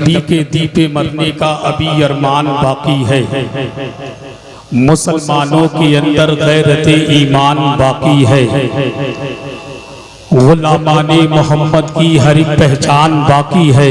नबी के दीपे मरने का अभी अरमान बाकी है। मुसलमानों के अंदर गैरते ईमान बाकी है। गुलामाने मोहम्मद की हर एक पहचान बाकी है।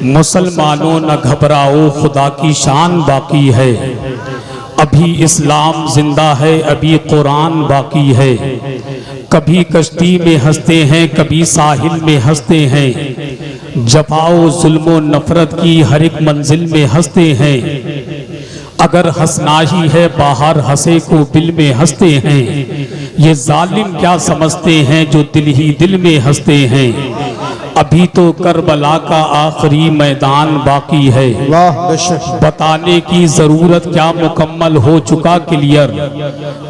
मुसलमानों न घबराओ, खुदा की शान बाकी है। अभी इस्लाम जिंदा है, अभी कुरान बाकी है। कभी कश्ती में हंसते हैं, कभी साहिल में हंसते हैं। जफाओ जुल्मो नफरत की हर एक मंजिल में हंसते हैं। अगर हंसना ही है बाहर, हंसे को दिल में हंसते हैं। ये जालिम क्या समझते हैं जो दिल ही दिल में हंसते हैं। अभी तो करबला का आखिरी मैदान बाकी है। बताने की जरूरत क्या, मुकम्मल हो चुका क्लियर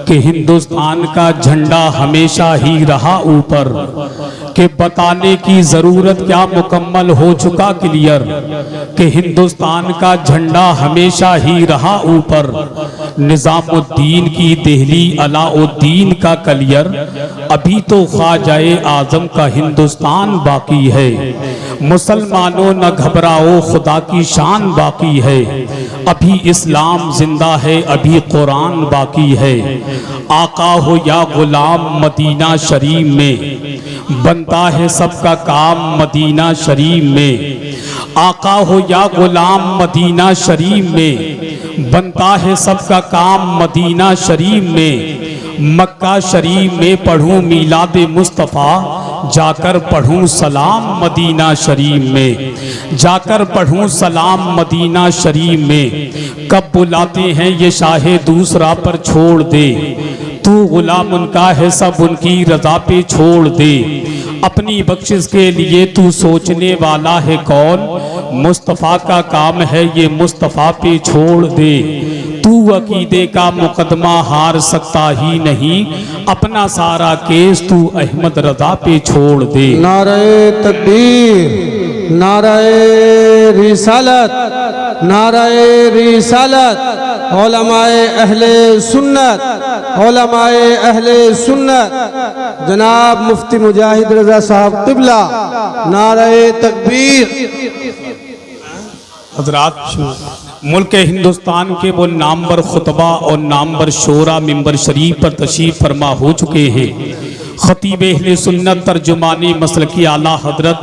कि हिंदुस्तान का झंडा हमेशा ही रहा ऊपर। कि बताने की जरूरत क्या, मुकम्मल हो चुका क्लियर कि हिंदुस्तान का झंडा हमेशा ही रहा ऊपर। निजामुद्दीन की देहली अलाउद्दीन का कलियर, अभी तो ख्वाजाए आजम का हिंदुस्तान बाकी है। मुसलमानों न घबराओ, खुदा की शान बाकी है। अभी इस्लाम जिंदा है, अभी कुरान बाकी है। आका हो या गुलाम मदीना शरीफ में बनता है सबका काम मदीना शरीफ में। आका हो या गुलाम मदीना शरीफ में बनता है सबका काम मदीना शरीफ में। मक्का शरीफ में पढ़ूं मीलाद मुस्तफ़ा, जाकर पढ़ूं सलाम मदीना शरीफ में। जाकर पढ़ूं सलाम मदीना शरीफ में। कब बुलाते हैं ये शाहे दूसरा पर छोड़ दे, तू गुलाम उनका है सब उनकी रजा पे छोड़ दे। अपनी बख्शिश के लिए तू सोचने वाला है कौन, मुस्तफ़ा का काम है ये मुस्तफ़ा पे छोड़ दे। तू अकीदे का मुकदमा हार सकता ही नहीं, अपना सारा केस तू अहमद रजा पे छोड़ दे। नारे तकबीर, नारे रिसालत, नारे रिसालत। उलमाए अहले सुन्नत, उलमाए अहले सुन्नत जनाब मुफ्ती मुजाहिद रजा साहब क़िबला, नारे तकबीर। हज़रात, मुल्क हिंदुस्तान के वो नामवर खुतबा और नामवर शोरा मिंबर शरीफ पर तशरीफ फरमा हो चुके हैं। खतीब अहले सुन्नत तर्जुमानी मसलकी आला हजरत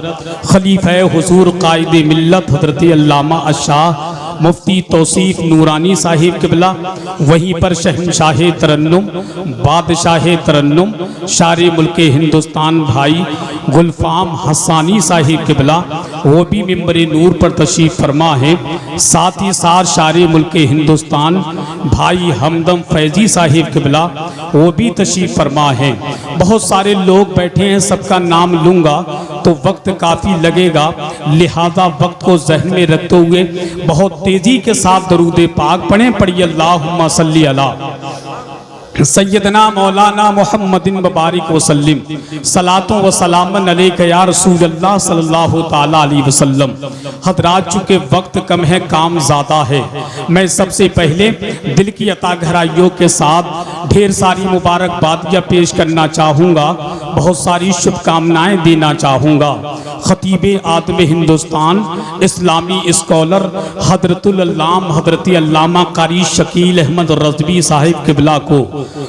खलीफा हुजूर कायदे मिल्लत हजरत अल्लामा अशाह मुफ्ती तौसीफ नूरानी साहिब क़िबला, वहीं पर शहनशाह तरन्नुम बादशाह तरन्नुम शारे मुल्क हिंदुस्तान भाई गुलफाम हसानी साहिब क़िबला, वो भी मिंबर नूर पर तशरीफ फरमा है। साथ ही साथ शारे मुल्क हिंदुस्तान भाई हमदम फैजी साहिब क़िबला, वो भी तशरीफ फरमा है। बहुत सारे लोग बैठे हैं, सबका नाम लूँगा तो वक्त काफ़ी लगेगा, लिहाजा वक्त को जहन में रखते हुए बहुत तेजी के साथ दरूद पाक पढ़ें। पढ़िए अल्लाहुम्मा सल्ली अला सैयदना मौलाना मोहम्मदिन मुबारक वसल्लम, सलातो व सलामन अलैका या रसूल अल्लाह सल्लल्लाहु ताला अलैहि वसल्लम। हज़रात, चूँकि वक्त कम है, काम ज़्यादा है, मैं सबसे पहले दिल की अता गहराइयों के साथ ढेर सारी मुबारकबादियाँ पेश करना चाहूँगा, बहुत सारी शुभकामनाएँ देना चाहूँगा। खतीब आदम हिंदुस्तान इस्लामी स्कॉलर हजरतुल अल्लाम हजरत अल्लामा कारी शकील अहमद रज़वी साहिब क़िबला को,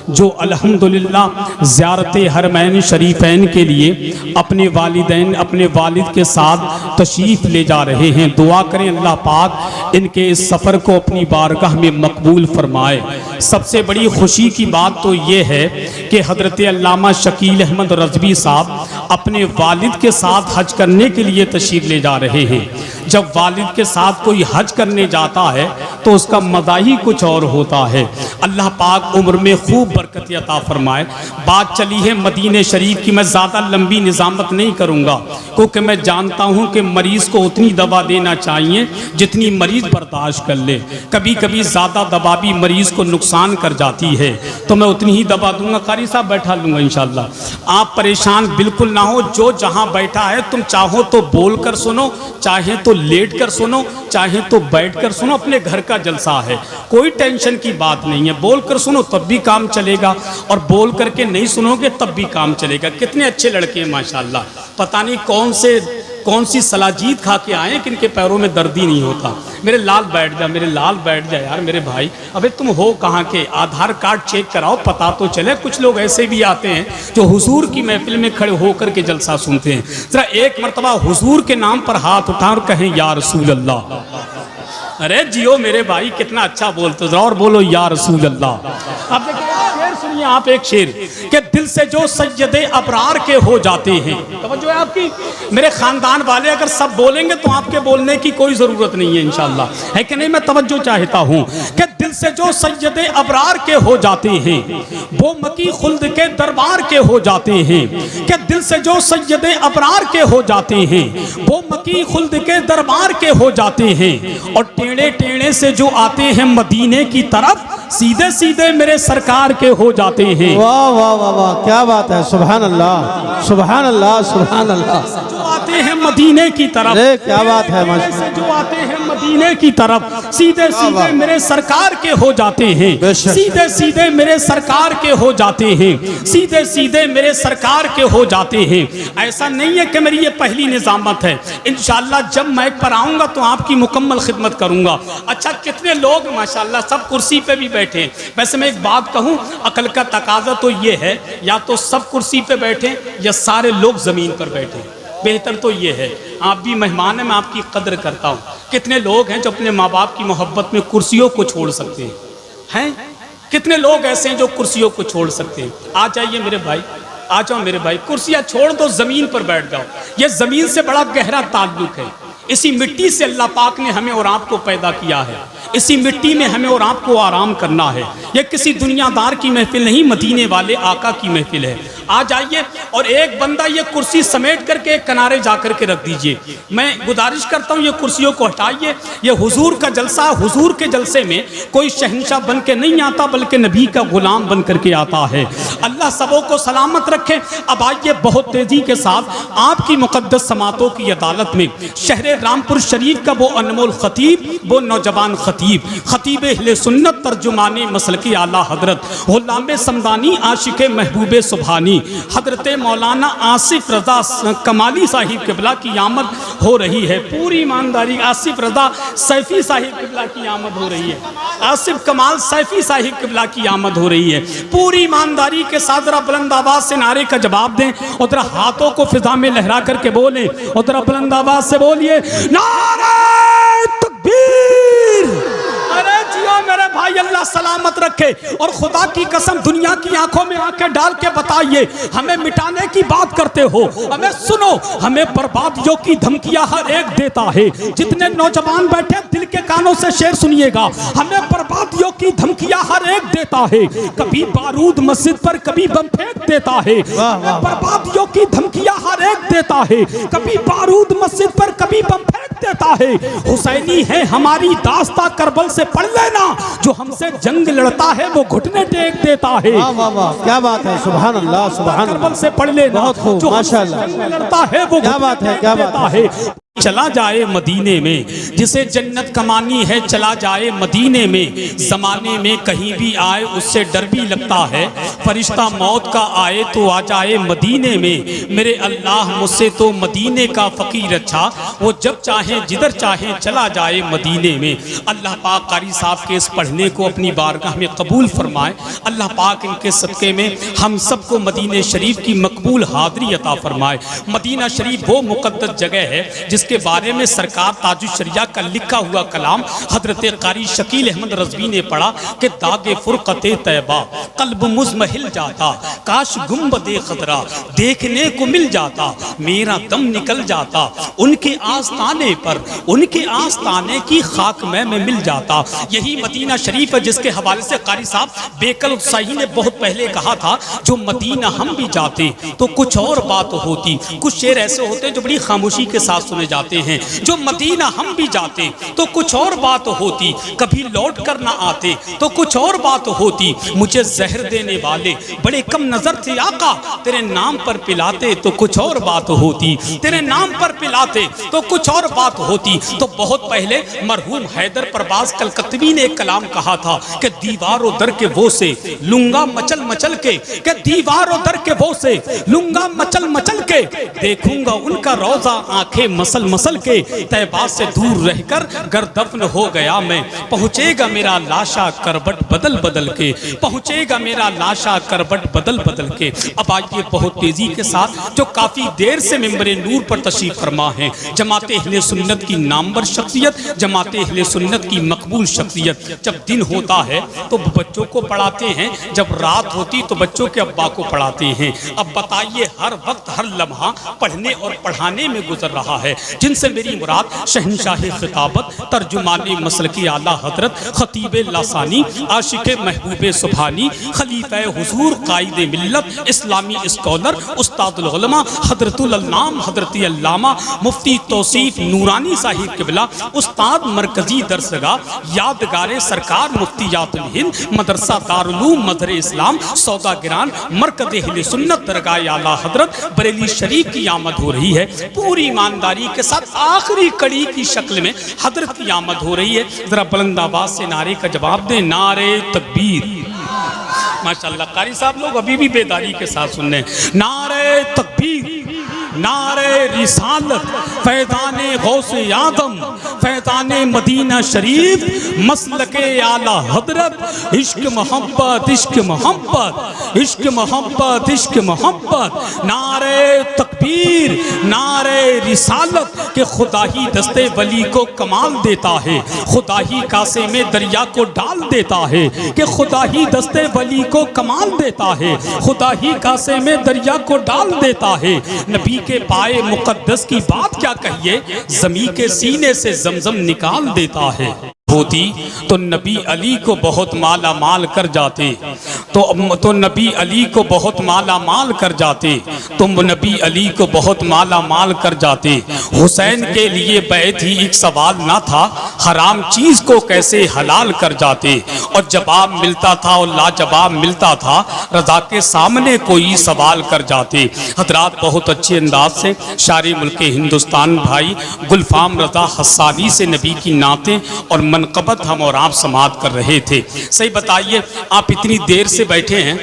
जो अल्हम्दुलिल्लाह ज़ियारत हरमैन शरीफैन के लिए अपने वालिदैन अपने वालिद के साथ तशरीफ़ ले जा रहे हैं। दुआ करें अल्लाह पाक इनके इस सफ़र को अपनी बारगाह में मकबूल फरमाए। सबसे बड़ी खुशी की बात तो ये है कि हज़रत अल्लामा शकील अहमद रज़वी साहब अपने वालिद के साथ हज करने के लिए तशरीफ़ ले जा रहे हैं। जब वालिद के साथ कोई हज करने जाता है तो उसका मज़ा ही कुछ और होता है। अल्लाह पाक उम्र में खूब बरकत अता फरमाए। बात चली है मदीने शरीफ की, मैं ज़्यादा लंबी निज़ामत नहीं करूँगा, क्योंकि मैं जानता हूँ कि मरीज़ को उतनी दवा देना चाहिए जितनी मरीज़ बर्दाश्त कर ले। कभी कभी ज़्यादा दवा भी मरीज़ को नुकसान कर जाती है, तो मैं उतनी ही दवा दूंगा। कारी साहब बैठा लूँगा इंशाअल्लाह, आप परेशान बिल्कुल ना हो। जो जहाँ बैठा है, तुम चाहो तो बोल कर सुनो, चाहे तो लेट कर सुनो, चाहे तो बैठ कर सुनो, अपने घर का जलसा है, कोई टेंशन की बात नहीं है। बोल कर सुनो तब भी काम चलेगा, और बोल करके नहीं सुनोगे तब भी काम चलेगा। कितने अच्छे लड़के हैं माशाल्लाह। पता नहीं कौन सी सलाजीत खा के आए कि इनके पैरों में दर्द ही नहीं होता। मेरे लाल बैठ जा, मेरे लाल बैठ जा यार मेरे भाई। अबे तुम हो कहाँ के? आधार कार्ड चेक कराओ, पता तो चले। कुछ लोग ऐसे भी आते हैं जो हुजूर की महफिल में खड़े होकर के जलसा सुनते हैं। जरा एक मरतबा हुजूर के नाम पर हाथ उठा और कहें या रसूल अल्लाह। अरे जियो मेरे भाई, कितना अच्छा बोलते हो, और बोलो या रसूल अल्लाह। अब देखिए शेर सुनिए आप, एक शेर के दिल से जो सैयदे अबरार के हो जाते हैं। तवज्जो है आपकी? मेरे खानदान वाले अगर सब बोलेंगे तो आपके बोलने की कोई जरूरत नहीं है इंशाल्लाह, है कि नहीं? मैं तवज्जो चाहता हूँ कि दिल से जो सैयदे अबरार के हो जाते हैं वो मकी खुल्द के दरबार के हो जाते हैं। कि दिल से जो सैयदे अबरार के हो जाते हैं वो मकी खुल्द के दरबार के हो जाते हैं। और टेढ़े टेढ़े से जो आते हैं मदीने की तरफ, सीधे सीधे मेरे सरकार के हो जाते हैं। वाह वाह वाह वाह, क्या बात है, सुभान अल्लाह सुभान अल्लाह सुभान अल्लाह। जो आते हैं मदीने की तरफ, अरे क्या बात है, से जो आते हैं मदीने की तरफ, सीधे सीधे मेरे सरकार के हो जाते हैं। सीधे सीधे मेरे सरकार के हो जाते हैं। सीधे सीधे मेरे सरकार के हो जाते हैं। ऐसा नहीं है कि मेरी ये पहली निजामत है, इंशाअल्लाह जब मैं पर आऊंगा तो आपकी मुकम्मल खिदमत करूंगा। अच्छा कितने लोग माशाअल्लाह सब कुर्सी पे भी बैठे हैं। वैसे मैं एक बात कहूं, अकल का तकाजा तो ये है या तो सब कुर्सी पे बैठे या सारे लोग जमीन पर बैठे। बेहतर तो ये है, आप भी मेहमान हैं, मैं आपकी कदर करता हूँ। कितने लोग हैं जो अपने माँ बाप की मोहब्बत में कुर्सियों को छोड़ सकते हैं? कितने लोग ऐसे हैं जो कुर्सियों को छोड़ सकते हैं? आ जाइए मेरे भाई, आ जाओ मेरे भाई, कुर्सियाँ छोड़ दो, जमीन पर बैठ जाओ। ये जमीन से बड़ा गहरा ताल्लुक है। इसी मिट्टी से अल्लाह पाक ने हमें और आपको पैदा किया है। इसी मिट्टी में हमें और आपको आराम करना है। यह किसी दुनियादार की महफिल नहीं, मदीने वाले आका की महफिल है। आ जाइए और एक बंदा ये कुर्सी समेट करके एक किनारे जाकर के रख दीजिए। मैं गुजारिश करता हूँ ये कुर्सियों को हटाइए। ये हुजूर का जलसा, हुजूर के जलसे में कोई शहंशाह बन के नहीं आता बल्कि नबी का गुलाम बन करके आता है। अल्लाह सबों को सलामत रखे। अब आइए बहुत तेजी के साथ आपकी मुकद्दस समातों की अदालत में शहर रामपुर शरीफ का वो अनमोल खतीब, वो नौजवान खतीब, खतीब अहले सुन्नत तर्जुमाने मसलकी आला हजरत गुलाम समदानी आशिक महबूब सुभानी हजरत मौलाना आसिफ रजा कमाली साहिब किबला की आमद हो रही है। पूरी ईमानदारी, आसिफ रजा सैफी साहिब किबला की आमद हो रही है। आसिफ कमाल सैफी साहिब किबला की आमद हो रही है। पूरी ईमानदारी के साथ जरा बुलंद आवाज से नारे का जवाब दें और जरा हाथों को फिजा में लहरा करके बोलें और जरा बुलंद आवाज से बोलिए नारे तकबीर। अरे जियो मेरे भाई, अल्लाह सलामत रखे। और खुदा की कसम दुनिया की आंखों में आंखें डाल के बताइए, हमें मिटाने की बात करते हो, हमें सुनो, हमें बर्बादियों की धमकियां हर एक देता है। जितने नौजवान बैठे दिल के कानों से शेर सुनिएगा, हमें बर्बादियों की धमकियां हर एक देता है। कभी बारूद मस्जिद पर, कभी बम फेंक देता है। बर्बादियों की धमकियां हर एक देता है। कभी बारूद मस्जिद पर, कभी बम फेंक देता है। हुसैनी है हमारी दास्ता, करबल से पढ़ लेना, जो हमसे जंग लड़ता है वो घुटने टेक देता है। वाह वाह वाह, क्या बात है, सुभान अल्लाह सुभान अल्लाह। करबल से पढ़ लेना, बहुत खूब, जो हमसे माशाअल्लाह। जंग लड़ता है वो क्या बात है, क्या बात है। चला जाए मदीने में, जिसे जन्नत कमानी है चला जाए मदीने में। जमाने में कहीं भी आए उससे डर भी लगता है, फरिश्ता मौत का आए तो आ जाए मदीने में। मेरे अल्लाह मुझसे तो मदीने का फ़कीर अच्छा, वो जब चाहे जिधर चाहे चला जाए मदीने में। अल्लाह पाक कारी साहब के इस पढ़ने को अपनी बारगाह में कबूल फरमाए। अल्लाह पाक इनके सदक़े में हम सबको मदीने शरीफ की मकबूल हाज़री अता फरमाए। मदीना शरीफ वो मुक़द्दस जगह है जिसके बारे में सरकार ताजुश शरिया का लिखा हुआ कलाम हजरत कारी शकील अहमद रज़वी ने पढ़ा कि दागे फुरक़ते तैबा कल्ब मुज़महिल जाता, काश गुंबदे खदरा देखने को मिल जाता, मेरा दम निकल जाता उनके आस्ताने पर, उनके आस्ताने की खाक में मिल जाता। यही मदीना शरीफ है जिसके हवाले से कारी साहब बेकल उत्साही ने बहुत पहले कहा था, जो मदीना हम भी जाते तो कुछ और बात होती। कुछ शेर ऐसे होते हैं जो बड़ी खामोशी के साथ सुने जाते हैं। जो मदीना हम भी जाते तो कुछ और बात होती, कभी लौट कर ना आते तो कुछ और बात होती। मुझे जहर देने वाले बड़े कम नजर थे आका, तेरे नाम पर पिलाते तो कुछ और बात होती, तेरे नाम पर पिलाते तो कुछ और बात होती। तो बहुत पहले मरहूम हैदर परवाज कलकत्तवी ने एक कलाम कहा था कि दीवारों दर के वो से लूंगा मचल मचल के, कि दीवारों दर के वो से लूंगा मचल मचल के, देखूंगा उनका रोजा आंखें मसल मसल के, तैबा से दूर रहकर गर दफन हो गया मैं, पहुंचेगा मेरा लाशा करबट बदल बदल के, पहुंचेगा मेरा लाशा करबट बदल बदल के। अब आइए बहुत तेजी के साथ जो काफी देर से मिंबरे नूर पर तशरीफ फरमा है, जमाते अहले सुन्नत की नामवर शख्सियत, जमाते अहले सुन्नत की मकबूल शख्सियत। जब दिन होता है तो बच्चों को पढ़ाते हैं, जब रात होती तो बच्चों के अब्बा को पढ़ाते हैं। अब बताइए हर वक्त हर लम्हा पढ़ने और पढ़ाने में गुजर रहा है। जिनसे मेरी मुराद शहनशाह खिताबत, तर्जुमानी मसलकी आला हजरत, खतीब लासानी, आशिक महबूब सुभानी, खलीफा हुजूर, कायदे मिल्लत, इस्लामी स्कॉलर, उस्तादुल उलमा, हजरतुल अल्लाम, हजरती अल्लामा मुफ्ती तौसीफ नूरानी साहिब किबला, उस्ताद मरकजी दरसगाह, यादगारे सरकार मुफ्तियातुल हिंद, मदरसा दारुलूम मजहर इस्लाम, सौदागिरान, मरकज़ अहले सुन्नत दरगाह आला हजरत बरेली शरीफ की आमद हो रही है। पूरी ईमानदारी के साथ आखिरी कड़ी की शक्ल में हजरत की आमद हो रही है। जरा बुलंद आवाज से नारे का जवाब दें, नारे तकबीर। माशाअल्लाह कारी साहब लोग अभी भी बेदारी के साथ सुन रहे हैं। नारे तकबीर, नारे रिसालत, फैज़ाने गौसे आदम, फैज़ाने मदीना शरीफ, मसलके आला हजरत, इश्क मोहब्बत, इश्क मोहब्बत, इश्क मोहब्बत, इश्क मोहब्बत। नारे तकबीर, नारे रिसालत के खुदा ही दस्ते वली को कमाल देता है, खुदा ही कासे में दरिया को डाल देता है, कि खुदा ही दस्ते वली को कमाल देता है, खुदा ही कासे में दरिया को डाल देता है। नबी के पाए मुकद्दस की बात क्या कहिए, ज़मी के सीने से जमजम निकाल देता है। होती तो नबी अली को बहुत माला माल कर जाते, तो नबी अली को बहुत माला माल कर जाते, तुम नबी अली को बहुत माला माल कर जाते। हुसैन के लिए बैत ही एक सवाल ना था, हराम चीज को कैसे हलाल कर जाते। और जवाब मिलता था और लाजवाब मिलता था, रजा के सामने कोई सवाल कर जाते। हजरात बहुत अच्छे अंदाज से शारी मुल्क हिंदुस्तान भाई गुलफाम रजा हस्सानी से नबी की नाते और मनकबत हम और आप समात कर रहे थे। सही बताइए, आप इतनी देर से बैठे हैं,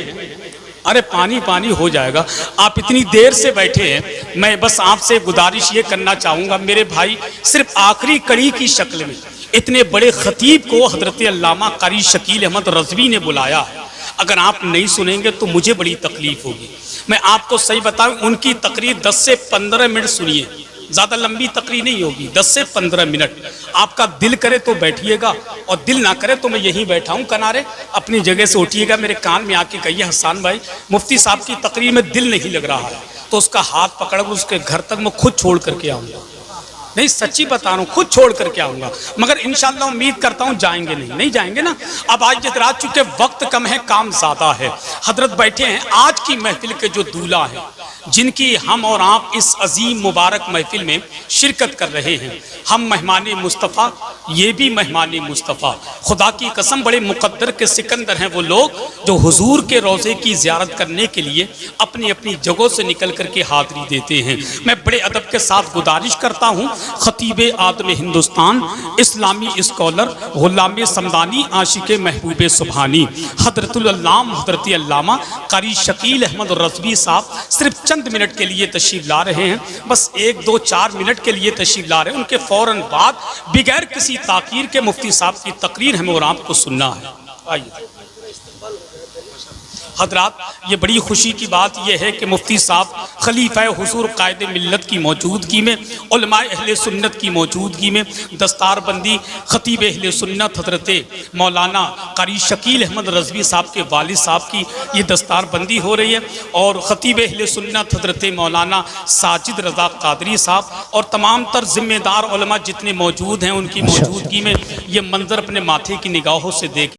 अरे पानी पानी हो जाएगा, आप इतनी देर से बैठे हैं। मैं बस आपसे गुजारिश ये करना चाहूँगा मेरे भाई, सिर्फ आखिरी कड़ी की शक्ल में इतने बड़े खतीब को हजरत अल्लामा कारी शकील अहमद रज़वी ने बुलाया है। अगर आप नहीं सुनेंगे तो मुझे बड़ी तकलीफ होगी। मैं आपको सही बताऊं, उनकी तकरीर 10 से 15 मिनट सुनिए, ज़्यादा लंबी तकरीर नहीं होगी, 10 से 15 मिनट। आपका दिल करे तो बैठिएगा और दिल ना करे तो मैं यहीं बैठा हूँ किनारे, अपनी जगह से उठिएगा, मेरे कान में आके कहिए हसन भाई मुफ्ती साहब की तकरीर में दिल नहीं लग रहा है, तो उसका हाथ पकड़कर उसके घर तक मैं खुद छोड़ करके आऊँगा। नहीं सच्ची बता रहा हूँ, खुद छोड़ करके आऊँगा, मगर इंशाअल्लाह उम्मीद करता हूँ जाएंगे नहीं जाएंगे ना। अब आज रात चूँकि वक्त कम है, काम ज़्यादा है, हजरत बैठे हैं आज की महफिल के जो दूल्हा हैं, जिनकी हम और आप इस अजीम मुबारक महफिल में शिरकत कर रहे हैं। हम मेहमान मुस्तफ़ा, ये भी मेहमान मुस्तफ़ा। खुदा की कसम बड़े मुकद्दर के सिकंदर हैं वो लोग जो हुजूर के रोज़े की ज़ियारत करने के लिए अपनी अपनी जगहों से निकल करके हाज़िरी देते हैं। मैं बड़े अदब के साथ गुजारिश करता हूँ, खतीब आदम हिंदुस्तान, इस्लामी स्कॉलर, गुलाम समदानी, आशिक महबूब सुभानी, हजरतुल अल्लाम हजरत अल्लामा कारी शकील अहमद रज़वी साहब सिर्फ चंद मिनट के लिए तशरीफ ला रहे हैं। बस 1, 2, 4 मिनट के लिए तशरीफ ला रहे हैं। उनके फौरन बाद बिगैर किसी ताकीर के मुफ्ती साहब की तकरीर हमें और आपको सुनना है। आइए हजरात, ये बड़ी खुशी की बात यह है कि मुफ्ती साहब खलीफा हुजूर कायदे मिल्लत की मौजूदगी में, उलमाए अहले सुन्नत की मौजूदगी में, दस्तारबंदी खतीब अहले सुन्नत हजरत मौलाना कारी शकील अहमद रज़वी साहब के वालिद साहब की ये दस्तारबंदी हो रही है, और खतीब अहले सुन्नत हजरत मौलाना साजिद रज़ा कादरी साहब और तमाम तर जिम्मेदार उलमा जितने मौजूद हैं, उनकी मौजूदगी में ये मंजर अपने माथे की निगाहों से देख